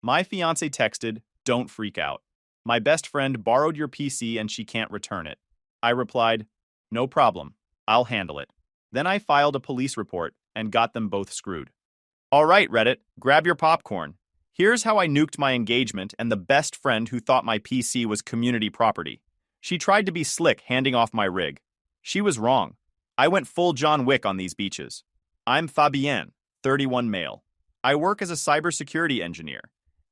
My fiancée texted, "Don't freak out. My best friend borrowed your PC and she can't return it." I replied, "No problem. I'll handle it." Then I filed a police report and got them both screwed. All right, Reddit, grab your popcorn. Here's how I nuked my engagement and the best friend who thought my PC was community property. She tried to be slick handing off my rig. She was wrong. I went full John Wick on these beaches. I'm Fabienne, 31 male. I work as a cybersecurity engineer,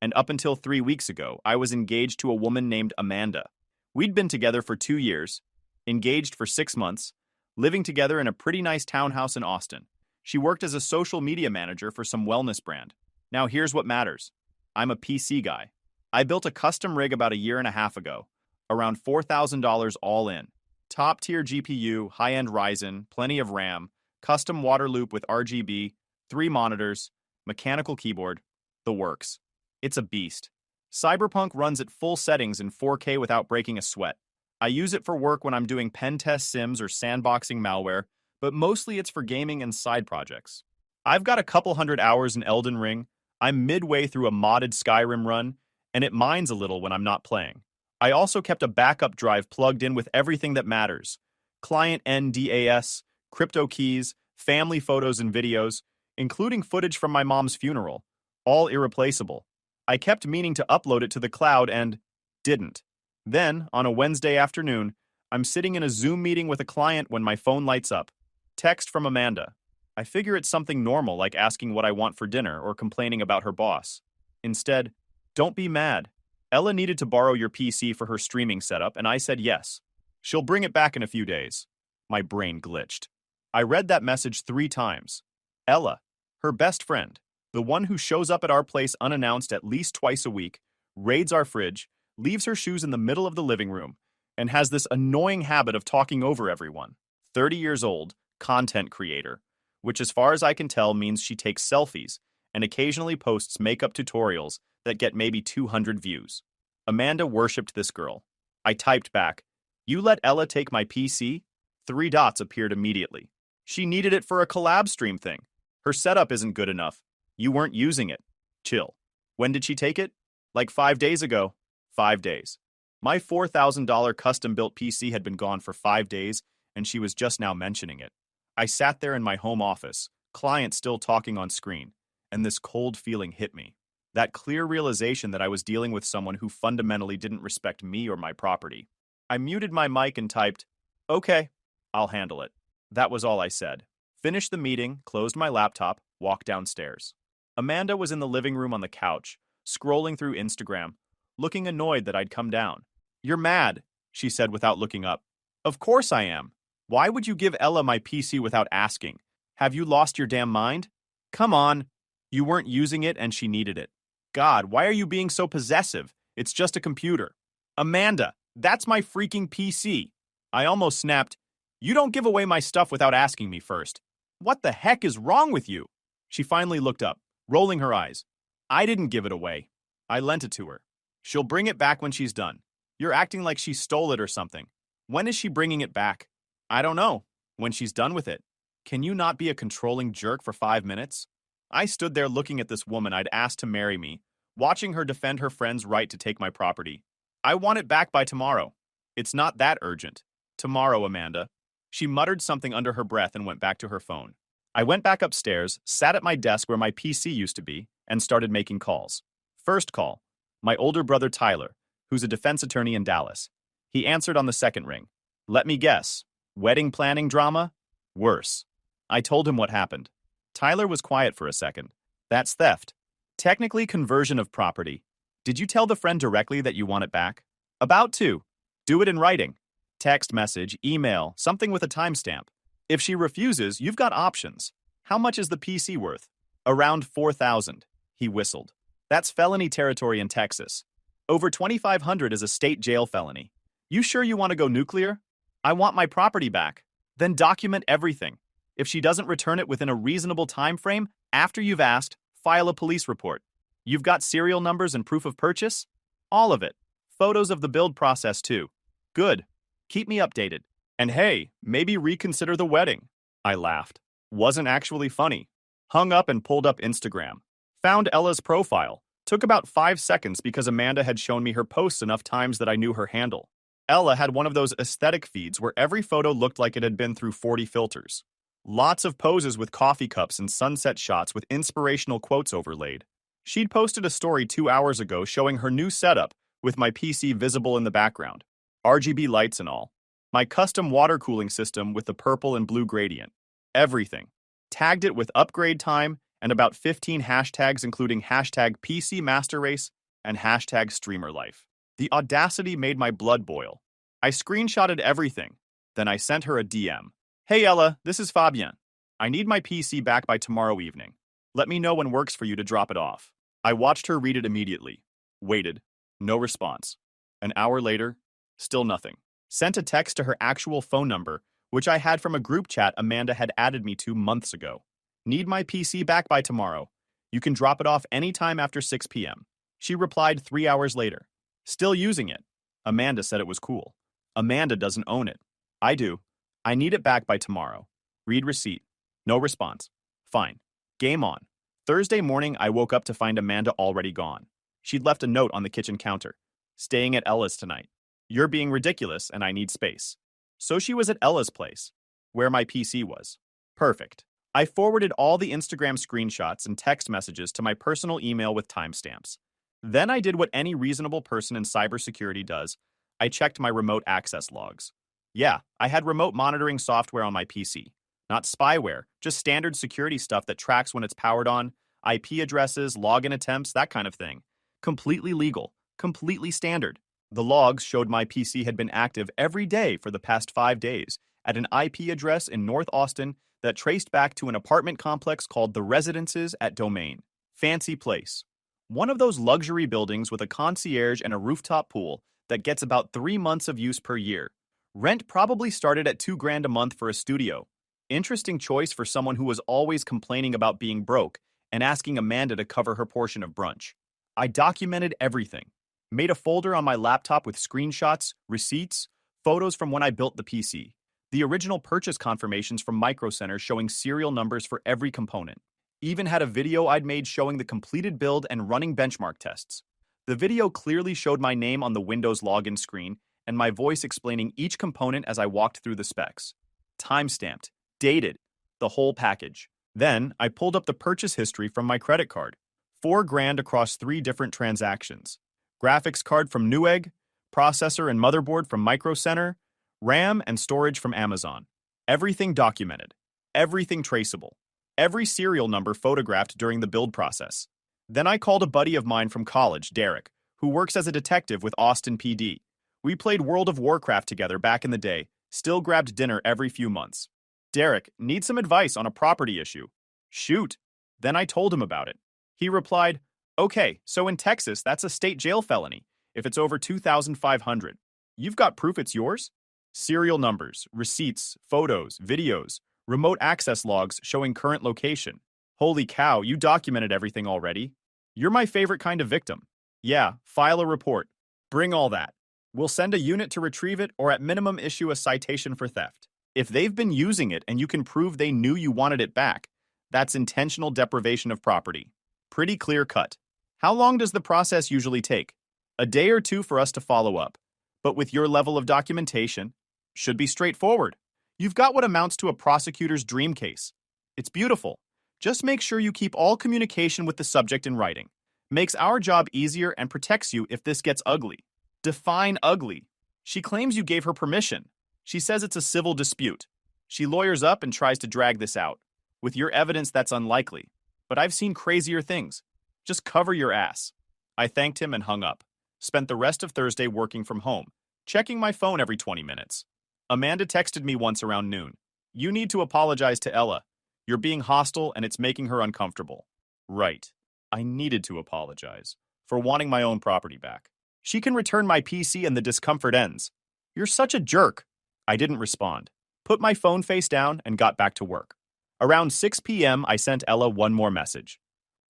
and up until 3 weeks ago, I was engaged to a woman named Amanda. We'd been together for 2 years, engaged for 6 months, living together in a pretty nice townhouse in Austin. She worked as a social media manager for some wellness brand. Now here's what matters. I'm a PC guy. I built a custom rig about a year and a half ago, around $4,000 all in. Top tier GPU, high-end Ryzen, plenty of RAM, custom water loop with RGB, 3 monitors, mechanical keyboard, the works. It's a beast. Cyberpunk runs at full settings in 4K without breaking a sweat. I use it for work when I'm doing pen test sims or sandboxing malware, but mostly it's for gaming and side projects. I've got a couple hundred hours in Elden Ring. I'm midway through a modded Skyrim run, and it mines a little when I'm not playing. I also kept a backup drive plugged in with everything that matters. Client NDAS, crypto keys, family photos and videos, including footage from my mom's funeral. All irreplaceable. I kept meaning to upload it to the cloud and didn't. Then, on a Wednesday afternoon, I'm sitting in a Zoom meeting with a client when my phone lights up. Text from Amanda. I figure it's something normal like asking what I want for dinner or complaining about her boss. Instead, "Don't be mad. Ella needed to borrow your PC for her streaming setup, and I said yes. She'll bring it back in a few days." My brain glitched. I read that message 3 times. Ella, her best friend, the one who shows up at our place unannounced at least twice a week, raids our fridge, leaves her shoes in the middle of the living room, and has this annoying habit of talking over everyone. 30 years old, content creator, which as far as I can tell means she takes selfies and occasionally posts makeup tutorials that get maybe 200 views. Amanda worshipped this girl. I typed back, "You let Ella take my PC?" 3 dots appeared immediately. "She needed it for a collab stream thing. Her setup isn't good enough. You weren't using it. Chill." When did she take it? Like 5 days ago. 5 days. My $4,000 custom-built PC had been gone for 5 days, and she was just now mentioning it. I sat there in my home office, client still talking on screen, and this cold feeling hit me. That clear realization that I was dealing with someone who fundamentally didn't respect me or my property. I muted my mic and typed, "Okay, I'll handle it." That was all I said. Finished the meeting, closed my laptop, walked downstairs. Amanda was in the living room on the couch, scrolling through Instagram, looking annoyed that I'd come down. "You're mad," she said without looking up. "Of course I am. Why would you give Ella my PC without asking? Have you lost your damn mind? Come on. You weren't using it and she needed it. God, why are you being so possessive? It's just a computer." "Amanda, that's my freaking PC." I almost snapped, "You don't give away my stuff without asking me first. What the heck is wrong with you?" She finally looked up, rolling her eyes. "I didn't give it away. I lent it to her. She'll bring it back when she's done." "You're acting like she stole it or something. When is she bringing it back?" "I don't know. When she's done with it." Can you not be a controlling jerk for 5 minutes? I stood there looking at this woman I'd asked to marry me, watching her defend her friend's right to take my property. "I want it back by tomorrow." "It's not that urgent." "Tomorrow, Amanda." She muttered something under her breath and went back to her phone. I went back upstairs, sat at my desk where my PC used to be, and started making calls. First call, my older brother Tyler, who's a defense attorney in Dallas. He answered on the second ring. "Let me guess. Wedding planning drama?" "Worse." I told him what happened. Tyler was quiet for a second. "That's theft. Technically conversion of property. Did you tell the friend directly that you want it back?" "About to. Do it in writing. Text message, email, something with a timestamp. If she refuses, you've got options. How much is the PC worth?" "Around 4,000. He whistled. "That's felony territory in Texas. Over 2,500 is a state jail felony. You sure you want to go nuclear?" "I want my property back." "Then document everything. If she doesn't return it within a reasonable time frame, after you've asked, file a police report. You've got serial numbers and proof of purchase?" "All of it. Photos of the build process too." "Good. Keep me updated. And hey, maybe reconsider the wedding." I laughed. Wasn't actually funny. Hung up and pulled up Instagram. Found Ella's profile. Took about 5 seconds because Amanda had shown me her posts enough times that I knew her handle. Ella had one of those aesthetic feeds where every photo looked like it had been through 40 filters. Lots of poses with coffee cups and sunset shots with inspirational quotes overlaid. She'd posted a story 2 hours ago showing her new setup with my PC visible in the background. RGB lights and all. My custom water cooling system with the purple and blue gradient. Everything. Tagged it with upgrade time and about 15 hashtags including hashtag PC Master Race and hashtag Streamer Life. The audacity made my blood boil. I screenshotted everything. Then I sent her a DM. Hey Ella, this is Fabien. I need my PC back by tomorrow evening. Let me know when works for you to drop it off. I watched her read it immediately. Waited. No response. An hour later, still nothing. Sent a text to her actual phone number, which I had from a group chat Amanda had added me to months ago. Need my PC back by tomorrow. You can drop it off anytime after 6 p.m. She replied 3 hours later. Still using it. Amanda said it was cool. Amanda doesn't own it. I do. I need it back by tomorrow. Read receipt. No response. Fine. Game on. Thursday morning, I woke up to find Amanda already gone. She'd left a note on the kitchen counter. Staying at Ella's tonight. You're being ridiculous and I need space. So she was at Ella's place, where my PC was. Perfect. I forwarded all the Instagram screenshots and text messages to my personal email with timestamps. Then I did what any reasonable person in cybersecurity does. I checked my remote access logs. Yeah, I had remote monitoring software on my PC. Not spyware, just standard security stuff that tracks when it's powered on, IP addresses, login attempts, that kind of thing. Completely legal, completely standard. The logs showed my PC had been active every day for the past 5 days at an IP address in North Austin that traced back to an apartment complex called The Residences at Domain. Fancy place. One of those luxury buildings with a concierge and a rooftop pool that gets about 3 months of use per year. Rent probably started at $2,000 a month for a studio. Interesting choice for someone who was always complaining about being broke and asking Amanda to cover her portion of brunch. I documented everything. Made a folder on my laptop with screenshots, receipts, photos from when I built the PC. The original purchase confirmations from Micro Center showing serial numbers for every component. Even had a video I'd made showing the completed build and running benchmark tests. The video clearly showed my name on the Windows login screen and my voice explaining each component as I walked through the specs. Timestamped, dated, the whole package. Then I pulled up the purchase history from my credit card. $4,000 across 3 different transactions. Graphics card from Newegg, processor and motherboard from Micro Center, RAM and storage from Amazon. Everything documented. Everything traceable. Every serial number photographed during the build process. Then I called a buddy of mine from college, Derek, who works as a detective with Austin PD. We played World of Warcraft together back in the day, still grabbed dinner every few months. Derek, need some advice on a property issue. Shoot. Then I told him about it. He replied, okay, so in Texas, that's a state jail felony, if it's over 2,500. You've got proof it's yours? Serial numbers, receipts, photos, videos, remote access logs showing current location. Holy cow, you documented everything already. You're my favorite kind of victim. Yeah, file a report. Bring all that. We'll send a unit to retrieve it or at minimum issue a citation for theft. If they've been using it and you can prove they knew you wanted it back, that's intentional deprivation of property. Pretty clear cut. How long does the process usually take? A day or 2 for us to follow up. But with your level of documentation, should be straightforward. You've got what amounts to a prosecutor's dream case. It's beautiful. Just make sure you keep all communication with the subject in writing. Makes our job easier and protects you if this gets ugly. Define ugly. She claims you gave her permission. She says it's a civil dispute. She lawyers up and tries to drag this out. With your evidence, that's unlikely. But I've seen crazier things. Just cover your ass. I thanked him and hung up. Spent the rest of Thursday working from home, checking my phone every 20 minutes. Amanda texted me once around noon. You need to apologize to Ella. You're being hostile and it's making her uncomfortable. Right. I needed to apologize for wanting my own property back. She can return my PC and the discomfort ends. You're such a jerk. I didn't respond. Put my phone face down and got back to work. Around 6 p.m., I sent Ella one more message.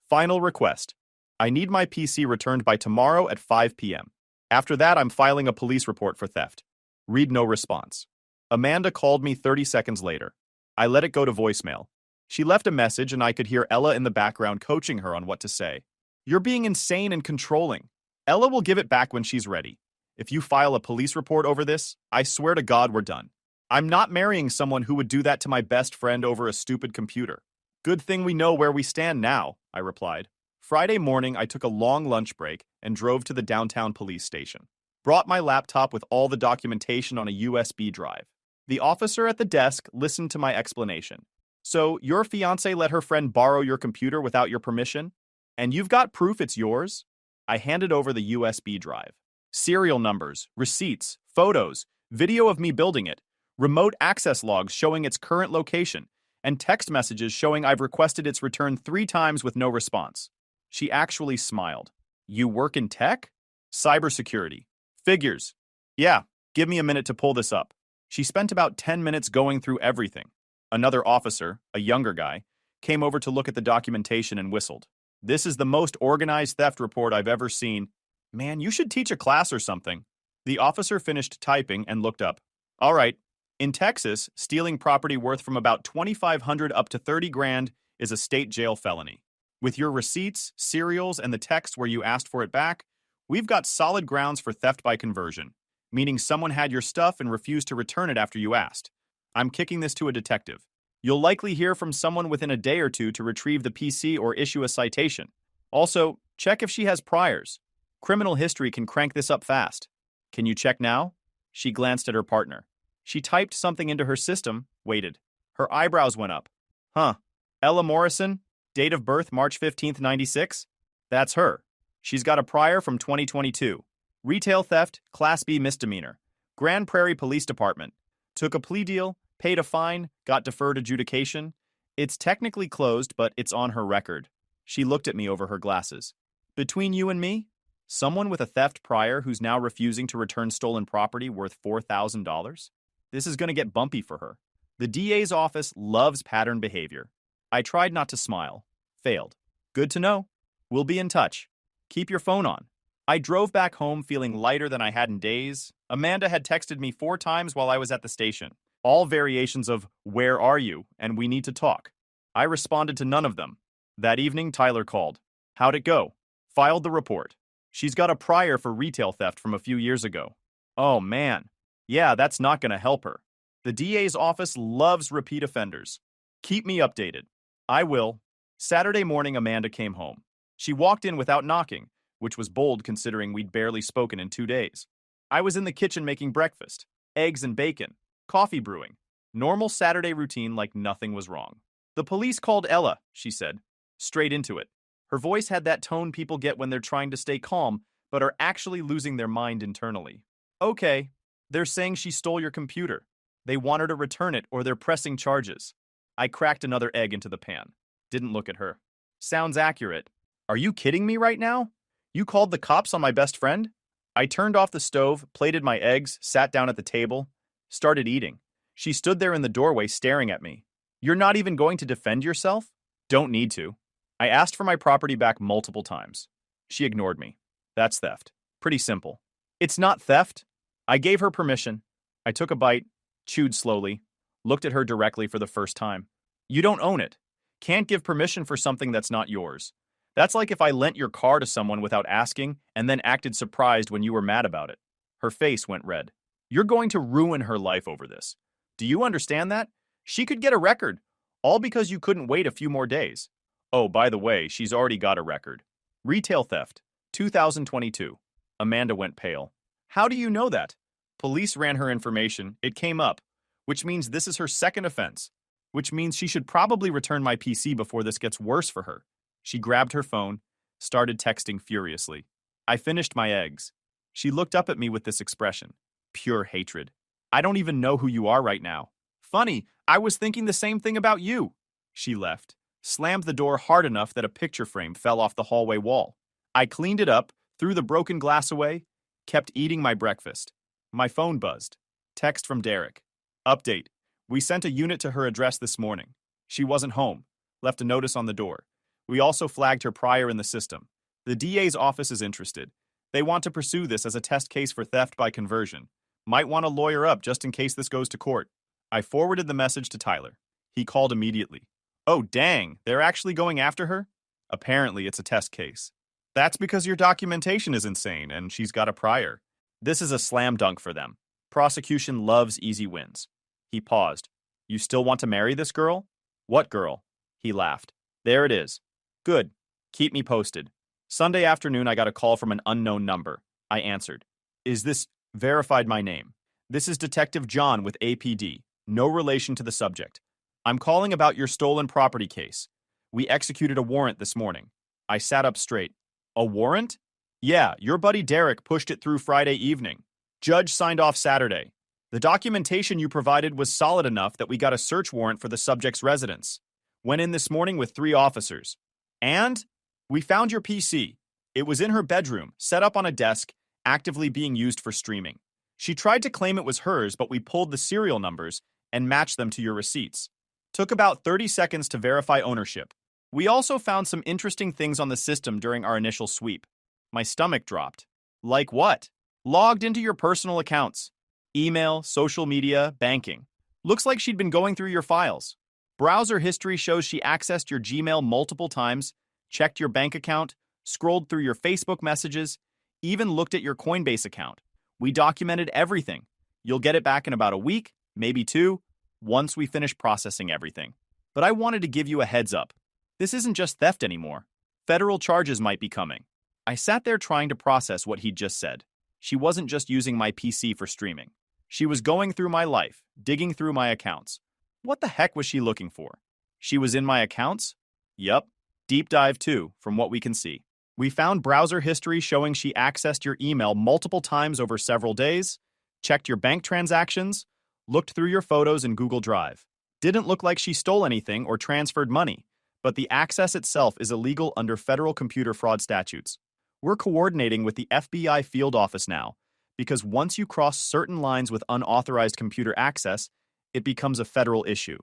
Final request. I need my PC returned by tomorrow at 5 p.m. After that, I'm filing a police report for theft. Read no response. Amanda called me 30 seconds later. I let it go to voicemail. She left a message and I could hear Ella in the background coaching her on what to say. You're being insane and controlling. Ella will give it back when she's ready. If you file a police report over this, I swear to God we're done. I'm not marrying someone who would do that to my best friend over a stupid computer. Good thing we know where we stand now, I replied. Friday morning, I took a long lunch break and drove to the downtown police station. Brought my laptop with all the documentation on a USB drive. The officer at the desk listened to my explanation. So, your fiancée let her friend borrow your computer without your permission? And you've got proof it's yours? I handed over the USB drive. Serial numbers, receipts, photos, video of me building it, remote access logs showing its current location, and text messages showing I've requested its return 3 times with no response. She actually smiled. You work in tech? Cybersecurity. Figures. Yeah, give me a minute to pull this up. She spent about 10 minutes going through everything. Another officer, a younger guy, came over to look at the documentation and whistled. This is the most organized theft report I've ever seen. Man, you should teach a class or something. The officer finished typing and looked up. All right. In Texas, stealing property worth from about $2,500 up to $30,000 is a state jail felony. With your receipts, serials, and the text where you asked for it back, we've got solid grounds for theft by conversion, meaning someone had your stuff and refused to return it after you asked. I'm kicking this to a detective. You'll likely hear from someone within a day or two to retrieve the PC or issue a citation. Also, check if she has priors. Criminal history can crank this up fast. Can you check now? She glanced at her partner. She typed something into her system, waited. Her eyebrows went up. Huh. Ella Morrison? Date of birth March 15th, 96? That's her. She's got a prior from 2022. Retail theft, Class B misdemeanor. Grand Prairie Police Department. Took a plea deal, paid a fine, got deferred adjudication. It's technically closed, but it's on her record. She looked at me over her glasses. Between you and me? Someone with a theft prior who's now refusing to return stolen property worth $4,000? This is going to get bumpy for her. The DA's office loves pattern behavior. I tried not to smile. Failed. Good to know. We'll be in touch. Keep your phone on. I drove back home feeling lighter than I had in days. Amanda had texted me 4 times while I was at the station. All variations of, "Where are you?" and "We need to talk." I responded to none of them. That evening, Tyler called. How'd it go? Filed the report. She's got a prior for retail theft from a few years ago. Oh, man. Yeah, that's not going to help her. The DA's office loves repeat offenders. Keep me updated. I will. Saturday morning, Amanda came home. She walked in without knocking, which was bold considering we'd barely spoken in 2 days. I was in the kitchen making breakfast, eggs and bacon, coffee brewing. Normal Saturday routine like nothing was wrong. The police called Ella, she said. Straight into it. Her voice had that tone people get when they're trying to stay calm, but are actually losing their mind internally. Okay, they're saying she stole your computer. They want her to return it or they're pressing charges. I cracked another egg into the pan. Didn't look at her. Sounds accurate. Are you kidding me right now? You called the cops on my best friend? I turned off the stove, plated my eggs, sat down at the table, started eating. She stood there in the doorway staring at me. You're not even going to defend yourself? Don't need to. I asked for my property back multiple times. She ignored me. That's theft. Pretty simple. It's not theft. I gave her permission. I took a bite, chewed slowly, looked at her directly for the first time. You don't own it. Can't give permission for something that's not yours. That's like if I lent your car to someone without asking and then acted surprised when you were mad about it. Her face went red. You're going to ruin her life over this. Do you understand that? She could get a record, all because you couldn't wait a few more days. Oh, by the way, she's already got a record. Retail theft, 2022. Amanda went pale. How do you know that? Police ran her information. It came up, which means this is her second offense, which means she should probably return my PC before this gets worse for her. She grabbed her phone, started texting furiously. I finished my eggs. She looked up at me with this expression. Pure hatred. I don't even know who you are right now. Funny, I was thinking the same thing about you. She left, slammed the door hard enough that a picture frame fell off the hallway wall. I cleaned it up, threw the broken glass away, kept eating my breakfast. My phone buzzed. Text from Derek. Update. We sent a unit to her address this morning. She wasn't home. Left a notice on the door. We also flagged her prior in the system. The DA's office is interested. They want to pursue this as a test case for theft by conversion. Might want to lawyer up just in case this goes to court. I forwarded the message to Tyler. He called immediately. Oh, dang, they're actually going after her? Apparently, it's a test case. That's because your documentation is insane and she's got a prior. This is a slam dunk for them. Prosecution loves easy wins. He paused. You still want to marry this girl? What girl? He laughed. There it is. Good. Keep me posted. Sunday afternoon, I got a call from an unknown number. I answered. Is this verified my name? This is Detective John with APD. No relation to the subject. I'm calling about your stolen property case. We executed a warrant this morning. I sat up straight. A warrant? Yeah, your buddy Derek pushed it through Friday evening. Judge signed off Saturday. The documentation you provided was solid enough that we got a search warrant for the subject's residence. Went in this morning with 3 officers. And we found your PC. It was in her bedroom, set up on a desk, actively being used for streaming. She tried to claim it was hers, but we pulled the serial numbers and matched them to your receipts. Took about 30 seconds to verify ownership. We also found some interesting things on the system during our initial sweep. My stomach dropped. Like what? Logged into your personal accounts. Email, social media, banking. Looks like she'd been going through your files. Browser history shows she accessed your Gmail multiple times, checked your bank account, scrolled through your Facebook messages, even looked at your Coinbase account. We documented everything. You'll get it back in about a week, maybe 2, once we finish processing everything. But I wanted to give you a heads up. This isn't just theft anymore. Federal charges might be coming. I sat there trying to process what he'd just said. She wasn't just using my PC for streaming. She was going through my life, digging through my accounts. What the heck was she looking for? She was in my accounts? Yup. Deep dive too, from what we can see. We found browser history showing she accessed your email multiple times over several days, checked your bank transactions, looked through your photos in Google Drive. Didn't look like she stole anything or transferred money, but the access itself is illegal under federal computer fraud statutes. We're coordinating with the FBI field office now, because once you cross certain lines with unauthorized computer access, it becomes a federal issue.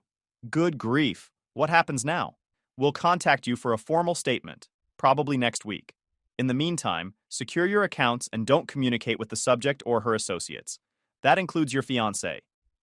Good grief, what happens now? We'll contact you for a formal statement, probably next week. In the meantime, secure your accounts and don't communicate with the subject or her associates. That includes your fiancé,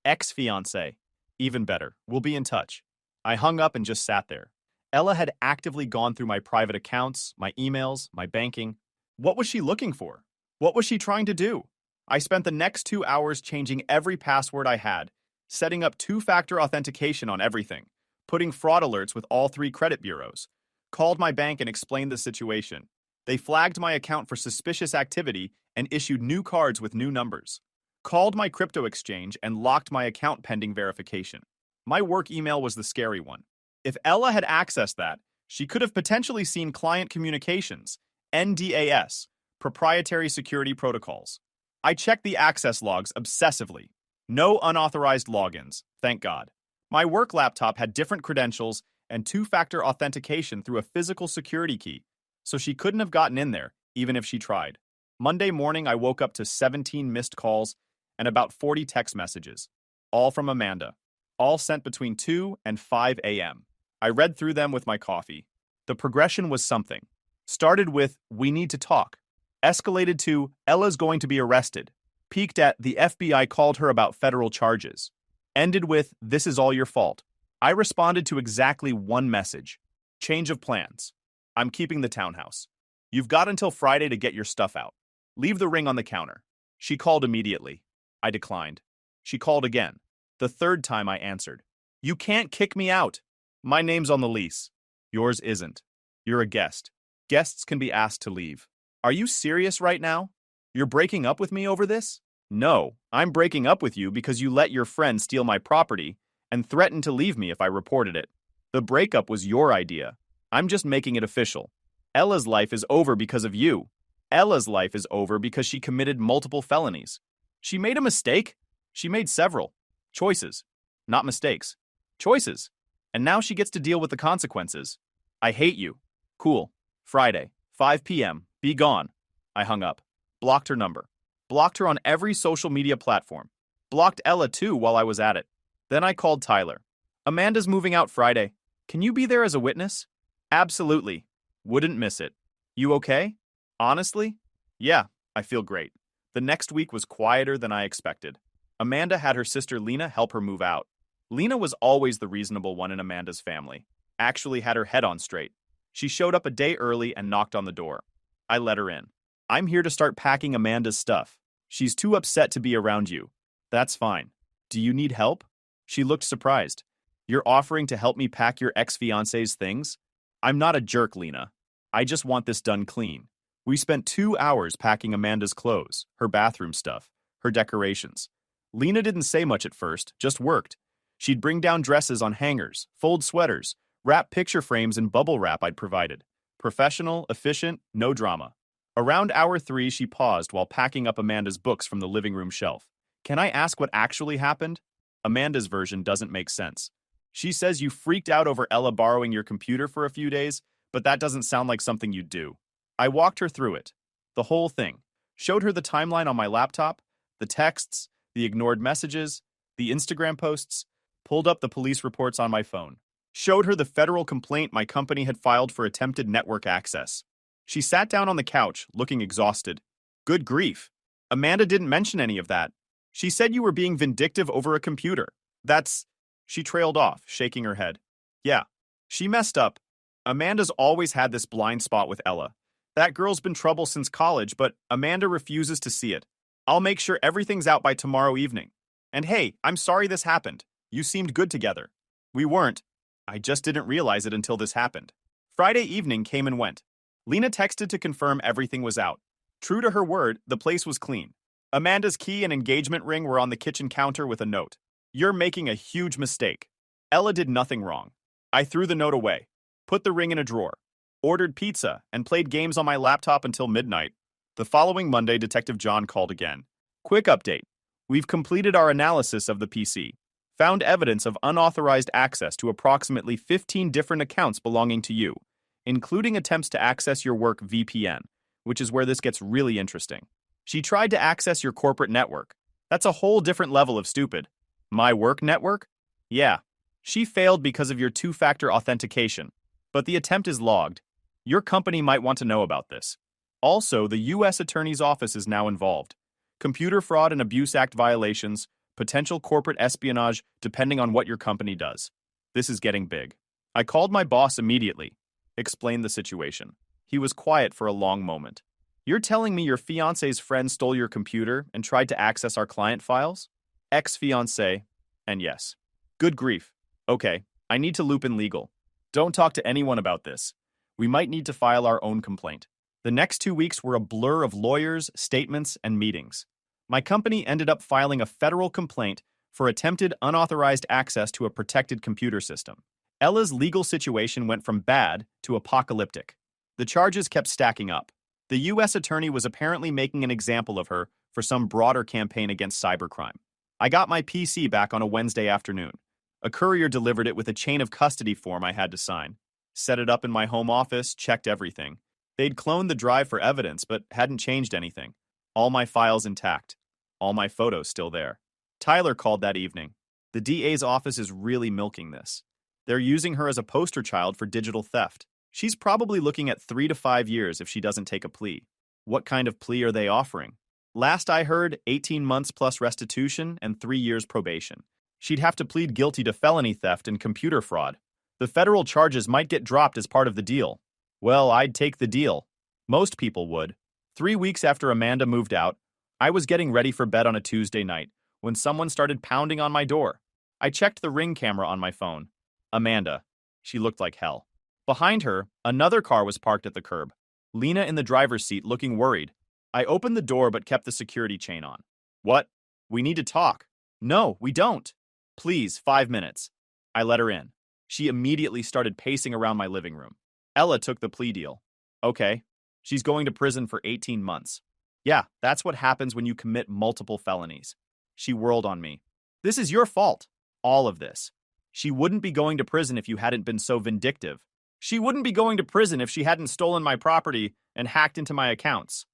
ex-fiancé. Even better, we'll be in touch. I hung up and just sat there. Ella had actively gone through my private accounts, my emails, my banking. What was she looking for? What was she trying to do? I spent the next 2 hours changing every password I had, setting up 2-factor authentication on everything, putting fraud alerts with all 3 credit bureaus. Called my bank and explained the situation. They flagged my account for suspicious activity and issued new cards with new numbers. Called my crypto exchange and locked my account pending verification. My work email was the scary one. If Ella had accessed that, she could have potentially seen client communications, NDAS, proprietary security protocols. I checked the access logs obsessively. No unauthorized logins, thank God. My work laptop had different credentials and 2-factor authentication through a physical security key, so she couldn't have gotten in there, even if she tried. Monday morning, I woke up to 17 missed calls and about 40 text messages, all from Amanda, all sent between 2 and 5 a.m. I read through them with my coffee. The progression was something. Started with, we need to talk. Escalated to, Ella's going to be arrested. Peaked at, the FBI called her about federal charges. Ended with, this is all your fault. I responded to exactly one message. Change of plans. I'm keeping the townhouse. You've got until Friday to get your stuff out. Leave the ring on the counter. She called immediately. I declined. She called again. The 3rd time I answered. You can't kick me out. My name's on the lease. Yours isn't. You're a guest. Guests can be asked to leave. Are you serious right now? You're breaking up with me over this? No, I'm breaking up with you because you let your friend steal my property and threatened to leave me if I reported it. The breakup was your idea. I'm just making it official. Ella's life is over because of you. Ella's life is over because she committed multiple felonies. She made a mistake. She made several. Choices. Not mistakes. Choices. And now she gets to deal with the consequences. I hate you. Cool. Friday, 5 p.m. Be gone. I hung up. Blocked her number. Blocked her on every social media platform. Blocked Ella too while I was at it. Then I called Tyler. Amanda's moving out Friday. Can you be there as a witness? Absolutely. Wouldn't miss it. You okay? Honestly? Yeah, I feel great. The next week was quieter than I expected. Amanda had her sister Lena help her move out. Lena was always the reasonable one in Amanda's family. Actually had her head on straight. She showed up a day early and knocked on the door. I let her in. I'm here to start packing Amanda's stuff. She's too upset to be around you. That's fine. Do you need help? She looked surprised. You're offering to help me pack your ex-fiancé's things? I'm not a jerk, Lena. I just want this done clean. We spent 2 hours packing Amanda's clothes, her bathroom stuff, her decorations. Lena didn't say much at first, just worked. She'd bring down dresses on hangers, fold sweaters, wrap picture frames in bubble wrap I'd provided. Professional, efficient, no drama. Around hour 3, she paused while packing up Amanda's books from the living room shelf. Can I ask what actually happened? Amanda's version doesn't make sense. She says you freaked out over Ella borrowing your computer for a few days, but that doesn't sound like something you'd do. I walked her through it. The whole thing. Showed her the timeline on my laptop, the texts, the ignored messages, the Instagram posts, pulled up the police reports on my phone. Showed her the federal complaint my company had filed for attempted network access. She sat down on the couch, looking exhausted. Good grief. Amanda didn't mention any of that. She said you were being vindictive over a computer. That's... She trailed off, shaking her head. Yeah, she messed up. Amanda's always had this blind spot with Ella. That girl's been trouble since college, but Amanda refuses to see it. I'll make sure everything's out by tomorrow evening. And hey, I'm sorry this happened. You seemed good together. We weren't. I just didn't realize it until this happened. Friday evening came and went. Lena texted to confirm everything was out. True to her word, the place was clean. Amanda's key and engagement ring were on the kitchen counter with a note. You're making a huge mistake. Ella did nothing wrong. I threw the note away, put the ring in a drawer, ordered pizza, and played games on my laptop until midnight. The following Monday, Detective John called again. Quick update. We've completed our analysis of the PC. Found evidence of unauthorized access to approximately 15 different accounts belonging to you, including attempts to access your work VPN, which is where this gets really interesting. She tried to access your corporate network. That's a whole different level of stupid. My work network? Yeah. She failed because of your two-factor authentication, but the attempt is logged. Your company might want to know about this. Also, the U.S. Attorney's Office is now involved. Computer fraud and abuse act violations, potential corporate espionage, depending on what your company does. This is getting big. I called my boss immediately, explained the situation. He was quiet for a long moment. You're telling me your fiancé's friend stole your computer and tried to access our client files? Ex-fiancé, and yes. Good grief. Okay, I need to loop in legal. Don't talk to anyone about this. We might need to file our own complaint. The next 2 weeks were a blur of lawyers, statements, and meetings. My company ended up filing a federal complaint for attempted unauthorized access to a protected computer system. Ella's legal situation went from bad to apocalyptic. The charges kept stacking up. The U.S. attorney was apparently making an example of her for some broader campaign against cybercrime. I got my PC back on a Wednesday afternoon. A courier delivered it with a chain of custody form I had to sign. Set it up in my home office, checked everything. They'd cloned the drive for evidence, but hadn't changed anything. All my files intact. All my photos still there. Tyler called that evening. The DA's office is really milking this. They're using her as a poster child for digital theft. She's probably looking at 3 to 5 years if she doesn't take a plea. What kind of plea are they offering? Last I heard, 18 months plus restitution and 3 years probation. She'd have to plead guilty to felony theft and computer fraud. The federal charges might get dropped as part of the deal. Well, I'd take the deal. Most people would. 3 weeks after Amanda moved out, I was getting ready for bed on a Tuesday night when someone started pounding on my door. I checked the Ring camera on my phone. Amanda. She looked like hell. Behind her, another car was parked at the curb. Lena in the driver's seat looking worried. I opened the door but kept the security chain on. What? We need to talk. No, we don't. Please, 5 minutes. I let her in. She immediately started pacing around my living room. Ella took the plea deal. Okay. She's going to prison for 18 months. Yeah, that's what happens when you commit multiple felonies. She whirled on me. This is your fault. All of this. She wouldn't be going to prison if you hadn't been so vindictive. She wouldn't be going to prison if she hadn't stolen my property and hacked into my accounts.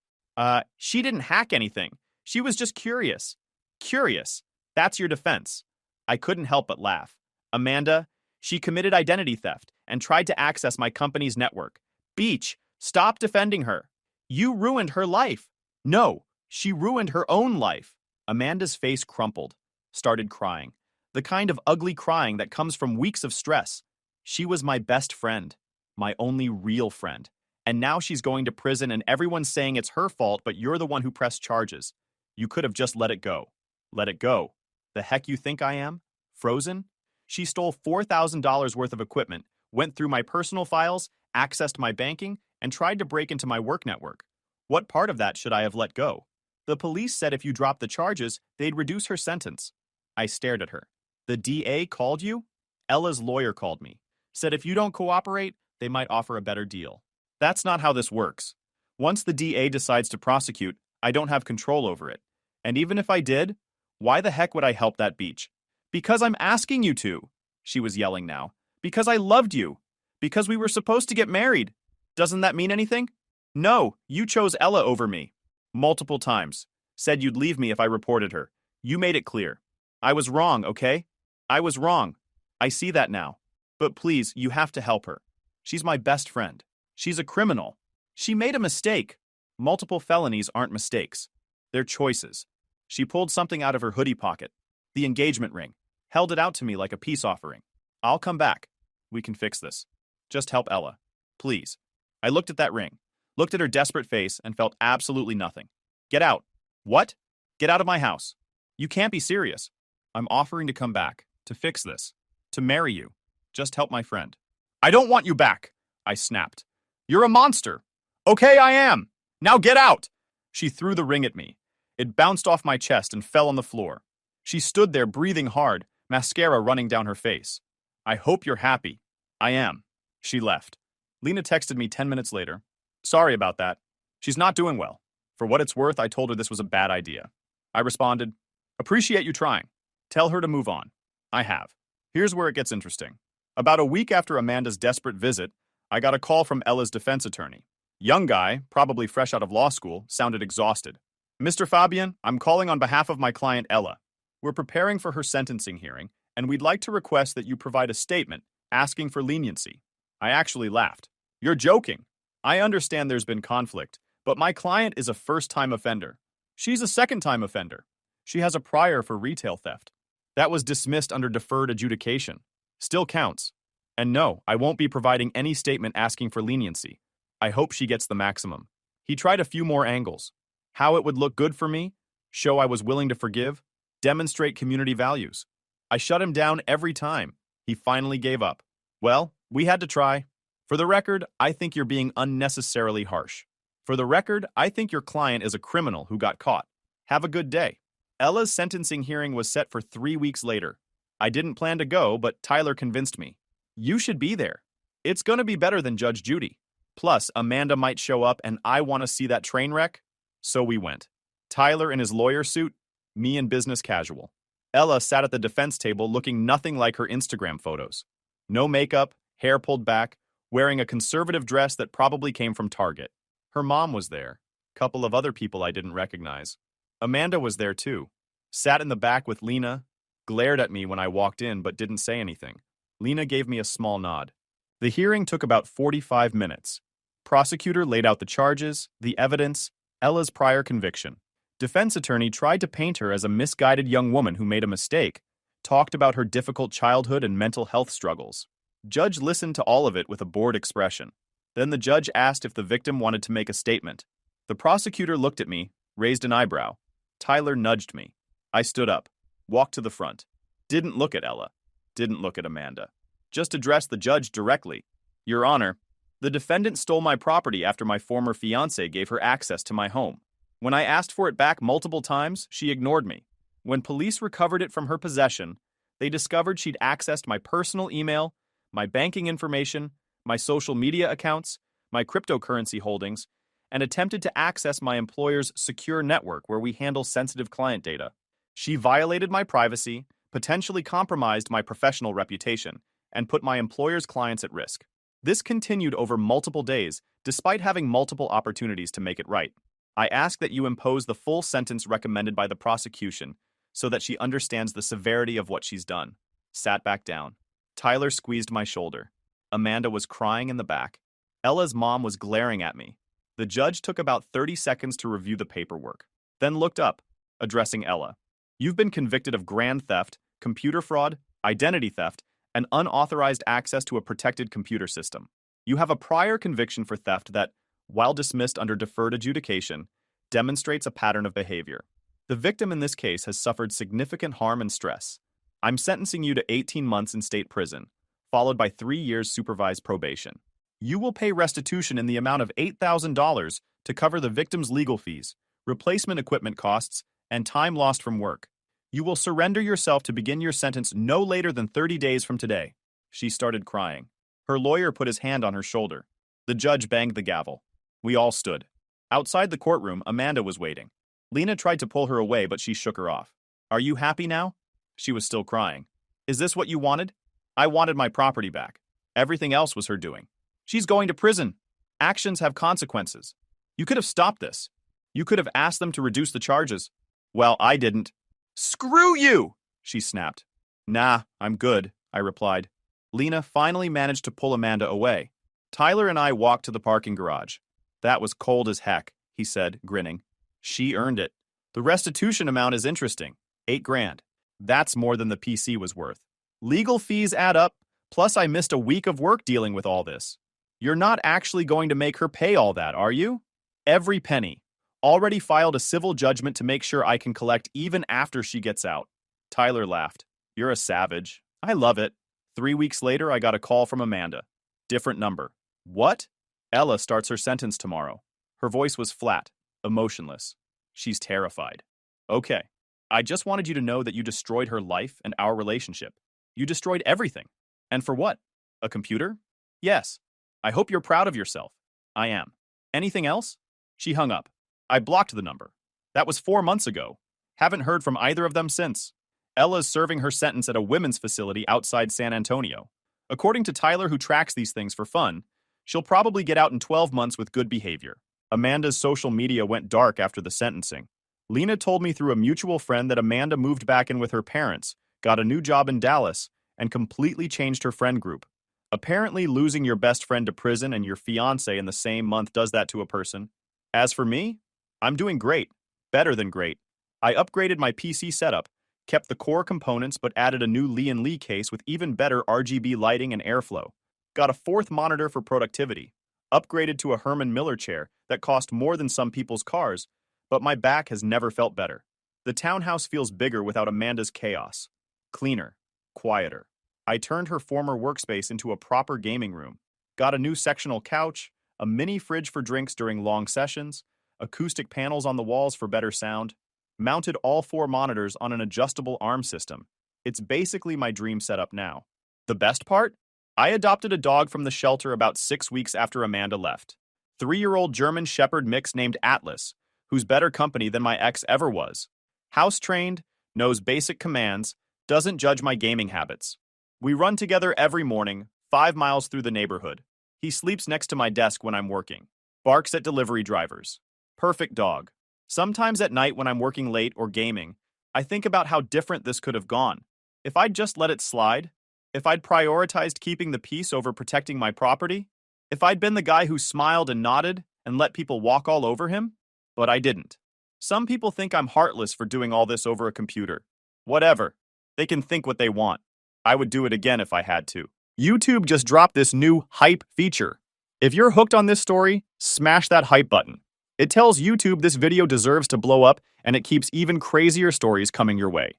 She didn't hack anything. She was just curious. Curious. That's your defense. I couldn't help but laugh. Amanda, she committed identity theft and tried to access my company's network. Beach, stop defending her. You ruined her life. No, she ruined her own life. Amanda's face crumpled, started crying. The kind of ugly crying that comes from weeks of stress. She was my best friend, my only real friend, And now she's going to prison and everyone's saying it's her fault, but you're the one who pressed charges. You could have just let it go. Let it go. The heck you think I am? Frozen? She stole $4,000 worth of equipment, went through my personal files, accessed my banking, and tried to break into my work network. What part of that should I have let go? The police said if you dropped the charges, they'd reduce her sentence. I stared at her. The DA called you? Ella's lawyer called me. Said if you don't cooperate, they might offer a better deal. That's not how this works. Once the DA decides to prosecute, I don't have control over it. And even if I did, why the heck would I help that beach? Because I'm asking you to, she was yelling now. Because I loved you. Because we were supposed to get married. Doesn't that mean anything? No, you chose Ella over me. Multiple times. Said you'd leave me if I reported her. You made it clear. I was wrong, okay? I was wrong. I see that now. But please, you have to help her. She's my best friend. She's a criminal. She made a mistake. Multiple felonies aren't mistakes. They're choices. She pulled something out of her hoodie pocket. The engagement ring. Held it out to me like a peace offering. I'll come back. We can fix this. Just help Ella. Please. I looked at that ring. Looked at her desperate face and felt absolutely nothing. Get out. What? Get out of my house. You can't be serious. I'm offering to come back. To fix this. To marry you. Just help my friend. I don't want you back, I snapped. You're a monster. Okay, I am. Now get out. She threw the ring at me. It bounced off my chest and fell on the floor. She stood there breathing hard, mascara running down her face. I hope you're happy. I am. She left. Lena texted me 10 minutes later. Sorry about that. She's not doing well. For what it's worth, I told her this was a bad idea. I responded, appreciate you trying. Tell her to move on. I have. Here's where it gets interesting. About a week after Amanda's desperate visit, I got a call from Ella's defense attorney. Young guy, probably fresh out of law school, sounded exhausted. Mr. Fabian, I'm calling on behalf of my client Ella. We're preparing for her sentencing hearing, and we'd like to request that you provide a statement asking for leniency. I actually laughed. You're joking. I understand there's been conflict, but my client is a first-time offender. She's a second-time offender. She has a prior for retail theft. That was dismissed under deferred adjudication. Still counts. And no, I won't be providing any statement asking for leniency. I hope she gets the maximum. He tried a few more angles. How it would look good for me, show I was willing to forgive, demonstrate community values. I shut him down every time. He finally gave up. Well, we had to try. For the record, I think you're being unnecessarily harsh. For the record, I think your client is a criminal who got caught. Have a good day. Ella's sentencing hearing was set for 3 weeks later. I didn't plan to go, but Tyler convinced me. You should be there. It's going to be better than Judge Judy. Plus, Amanda might show up and I want to see that train wreck. So we went. Tyler in his lawyer suit, me in business casual. Ella sat at the defense table looking nothing like her Instagram photos. No makeup, hair pulled back, wearing a conservative dress that probably came from Target. Her mom was there. Couple of other people I didn't recognize. Amanda was there too. Sat in the back with Lena, glared at me when I walked in but didn't say anything. Lena gave me a small nod. The hearing took about 45 minutes. Prosecutor laid out the charges, the evidence, Ella's prior conviction. Defense attorney tried to paint her as a misguided young woman who made a mistake, talked about her difficult childhood and mental health struggles. Judge listened to all of it with a bored expression. Then the judge asked if the victim wanted to make a statement. The prosecutor looked at me, raised an eyebrow. Tyler nudged me. I stood up, walked to the front. Didn't look at Ella. Didn't look at Amanda. Just addressed the judge directly. Your Honor, the defendant stole my property after my former fiancée gave her access to my home. When I asked for it back multiple times, she ignored me. When police recovered it from her possession, they discovered she'd accessed my personal email, my banking information, my social media accounts, my cryptocurrency holdings, and attempted to access my employer's secure network where we handle sensitive client data. She violated my privacy, potentially compromised my professional reputation, and put my employer's clients at risk. This continued over multiple days, despite having multiple opportunities to make it right. I ask that you impose the full sentence recommended by the prosecution so that she understands the severity of what she's done. Sat back down. Tyler squeezed my shoulder. Amanda was crying in the back. Ella's mom was glaring at me. The judge took about 30 seconds to review the paperwork, then looked up, addressing Ella. You've been convicted of grand theft, computer fraud, identity theft, and unauthorized access to a protected computer system. You have a prior conviction for theft that, while dismissed under deferred adjudication, demonstrates a pattern of behavior. The victim in this case has suffered significant harm and stress. I'm sentencing you to 18 months in state prison, followed by 3 years supervised probation. You will pay restitution in the amount of $8,000 to cover the victim's legal fees, replacement equipment costs, and time lost from work. You will surrender yourself to begin your sentence no later than 30 days from today. She started crying. Her lawyer put his hand on her shoulder. The judge banged the gavel. We all stood. Outside the courtroom, Amanda was waiting. Lena tried to pull her away, but she shook her off. Are you happy now? She was still crying. Is this what you wanted? I wanted my property back. Everything else was her doing. She's going to prison. Actions have consequences. You could have stopped this. You could have asked them to reduce the charges. Well, I didn't. Screw you! She snapped. Nah, I'm good, I replied. Lena finally managed to pull Amanda away. Tyler and I walked to the parking garage. That was cold as heck, he said, grinning. She earned it. The restitution amount is interesting. $8,000. That's more than the PC was worth. Legal fees add up, plus I missed a week of work dealing with all this. You're not actually going to make her pay all that, are you? Every penny. Already filed a civil judgment to make sure I can collect even after she gets out. Tyler laughed. You're a savage. I love it. 3 weeks later, I got a call from Amanda. Different number. What? Ella starts her sentence tomorrow. Her voice was flat, emotionless. She's terrified. Okay. I just wanted you to know that you destroyed her life and our relationship. You destroyed everything. And for what? A computer? Yes. I hope you're proud of yourself. I am. Anything else? She hung up. I blocked the number. That was 4 months ago. Haven't heard from either of them since. Ella's serving her sentence at a women's facility outside San Antonio. According to Tyler, who tracks these things for fun, she'll probably get out in 12 months with good behavior. Amanda's social media went dark after the sentencing. Lena told me through a mutual friend that Amanda moved back in with her parents, got a new job in Dallas, and completely changed her friend group. Apparently, losing your best friend to prison and your fiancé in the same month does that to a person. As for me, I'm doing great. Better than great. I upgraded my PC setup, kept the core components but added a new Lee & Lee case with even better RGB lighting and airflow. Got a 4th monitor for productivity. Upgraded to a Herman Miller chair that cost more than some people's cars, but my back has never felt better. The townhouse feels bigger without Amanda's chaos. Cleaner. Quieter. I turned her former workspace into a proper gaming room. Got a new sectional couch, a mini fridge for drinks during long sessions, acoustic panels on the walls for better sound, mounted all 4 monitors on an adjustable arm system. It's basically my dream setup now. The best part? I adopted a dog from the shelter about 6 weeks after Amanda left. 3-year-old German Shepherd mix named Atlas, who's better company than my ex ever was. House-trained, knows basic commands, doesn't judge my gaming habits. We run together every morning, 5 miles through the neighborhood. He sleeps next to my desk when I'm working. Barks at delivery drivers. Perfect dog. Sometimes at night when I'm working late or gaming, I think about how different this could have gone. If I'd just let it slide, if I'd prioritized keeping the peace over protecting my property, if I'd been the guy who smiled and nodded and let people walk all over him, but I didn't. Some people think I'm heartless for doing all this over a computer. Whatever. They can think what they want. I would do it again if I had to. YouTube just dropped this new hype feature. If you're hooked on this story, smash that hype button. It tells YouTube this video deserves to blow up, and it keeps even crazier stories coming your way.